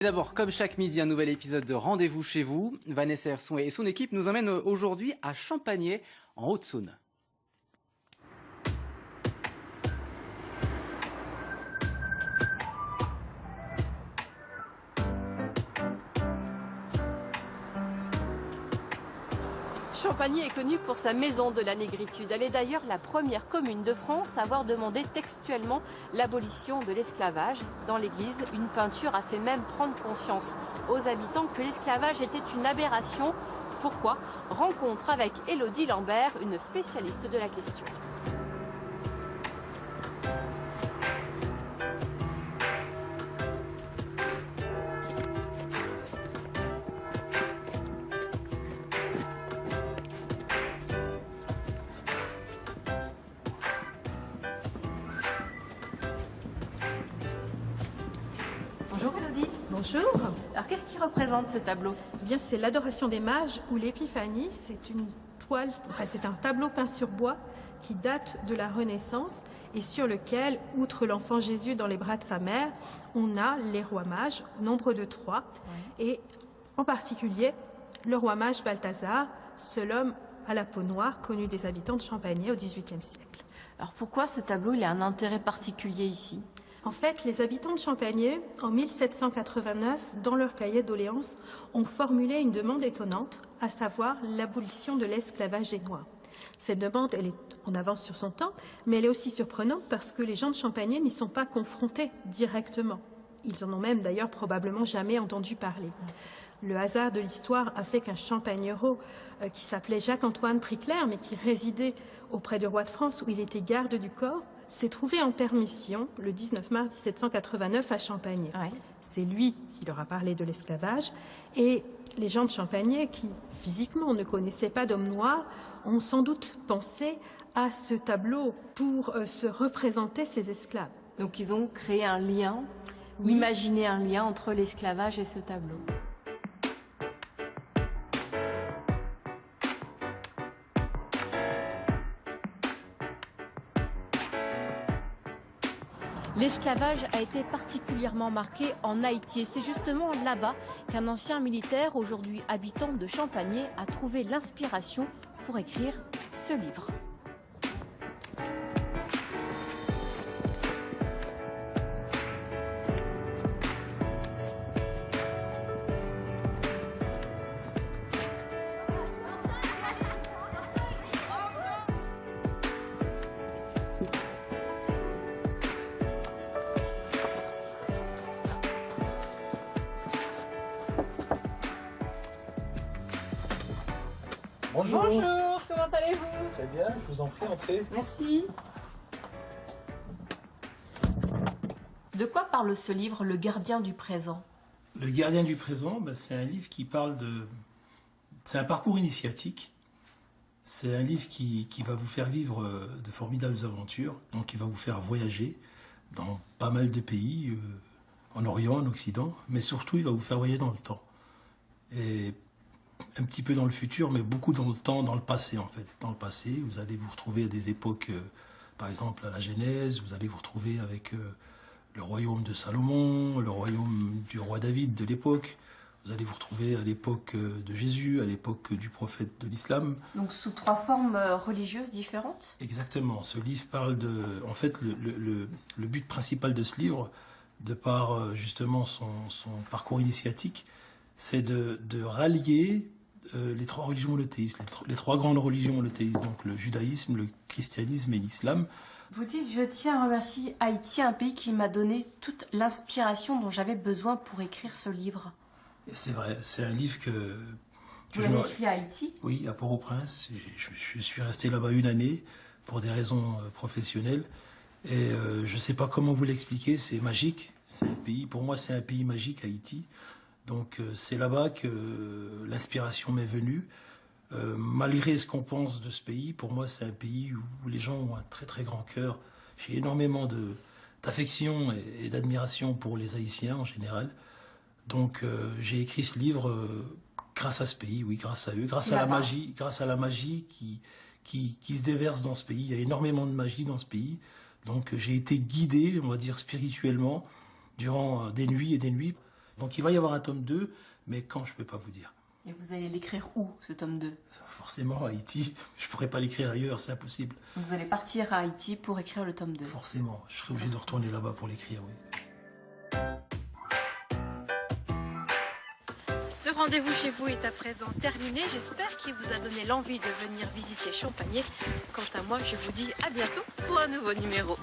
D'abord, comme chaque midi, un nouvel épisode de Rendez-vous chez vous. Vanessa Herson et son équipe nous emmènent aujourd'hui à Champagné, en Haute-Saône. Champagné est connue pour sa maison de la négritude. Elle est d'ailleurs la première commune de France à avoir demandé textuellement l'abolition de l'esclavage. Dans l'église, une peinture a fait même prendre conscience aux habitants que l'esclavage était une aberration. Pourquoi? Rencontre avec Élodie Lambert, une spécialiste de la question. Bonjour Élodie. Bonjour. Alors qu'est-ce qui représente ce tableau? Eh bien, c'est l'Adoration des Mages ou l'Épiphanie. C'est une toile, c'est un tableau peint sur bois qui date de la Renaissance et sur lequel, outre l'enfant Jésus dans les bras de sa mère, on a les rois mages au nombre de 3 et en particulier le roi mage Balthazar, seul homme à la peau noire connu des habitants de Champagné au XVIIIe siècle. Alors pourquoi ce tableau il a un intérêt particulier ici? En fait, les habitants de Champagné, en 1789, dans leur cahier de doléances, ont formulé une demande étonnante, à savoir l'abolition de l'esclavage génois. Cette demande, elle est en avance sur son temps, mais elle est aussi surprenante parce que les gens de Champagné n'y sont pas confrontés directement. Ils en ont même d'ailleurs probablement jamais entendu parler. Le hasard de l'histoire a fait qu'un champagnero qui s'appelait Jacques-Antoine Priclair, mais qui résidait auprès du roi de France où il était garde du corps, s'est trouvé en permission le 19 mars 1789 à Champagné. Ouais. C'est lui qui leur a parlé de l'esclavage et les gens de Champagné, qui physiquement ne connaissaient pas d'hommes noirs, ont sans doute pensé à ce tableau pour se représenter ces esclaves. Donc ils ont créé un lien, Oui. imaginé un lien entre l'esclavage et ce tableau. L'esclavage a été particulièrement marqué en Haïti et c'est justement là-bas qu'un ancien militaire, aujourd'hui habitant de Champagné, a trouvé l'inspiration pour écrire ce livre. Bonjour. Bonjour, comment allez-vous? Très bien, je vous en prie, entrez. Merci. De quoi parle ce livre, Le gardien du présent? Le gardien du présent, c'est un livre qui parle de... C'est un parcours initiatique. C'est un livre qui va vous faire vivre de formidables aventures. Donc il va vous faire voyager dans pas mal de pays, en Orient, en Occident. Mais surtout, il va vous faire voyager dans le temps. Et un petit peu dans le futur, mais beaucoup dans le temps, dans le passé en fait. Dans le passé, vous allez vous retrouver à des époques, par exemple à la Genèse, vous allez vous retrouver avec le royaume de Salomon, le royaume du roi David de l'époque. Vous allez vous retrouver à l'époque de Jésus, à l'époque du prophète de l'islam. Donc sous 3 formes religieuses différentes? Exactement. Ce livre parle de... En fait, le but principal de ce livre, de par justement son parcours initiatique, c'est de rallier les 3 religions monothéistes, les 3 grandes religions monothéistes, donc le judaïsme, le christianisme et l'islam. Vous dites, je tiens à remercier Haïti, un pays qui m'a donné toute l'inspiration dont j'avais besoin pour écrire ce livre. C'est vrai, c'est un livre que Vous l'avez écrit à Haïti? Oui, à Port-au-Prince. Je suis resté là-bas une année pour des raisons professionnelles. Et je ne sais pas comment vous l'expliquer, c'est magique. C'est un pays, pour moi, c'est un pays magique, Haïti. Donc c'est là-bas que l'inspiration m'est venue. Malgré ce qu'on pense de ce pays, pour moi c'est un pays où les gens ont un très très grand cœur. J'ai énormément d'affection et d'admiration pour les Haïtiens en général. Donc j'ai écrit ce livre grâce à ce pays, oui, grâce à eux, grâce à la magie qui se déverse dans ce pays. Il y a énormément de magie dans ce pays. Donc j'ai été guidé, on va dire spirituellement, durant des nuits et des nuits. Donc il va y avoir un tome 2, mais quand, je ne peux pas vous dire. Et vous allez l'écrire où, ce tome 2? Forcément, à Haïti, je ne pourrais pas l'écrire ailleurs, c'est impossible. Donc vous allez partir à Haïti pour écrire le tome 2? Forcément, je serai obligé de retourner là-bas pour l'écrire, oui. Ce rendez-vous chez vous est à présent terminé. J'espère qu'il vous a donné l'envie de venir visiter Champagné. Quant à moi, je vous dis à bientôt pour un nouveau numéro.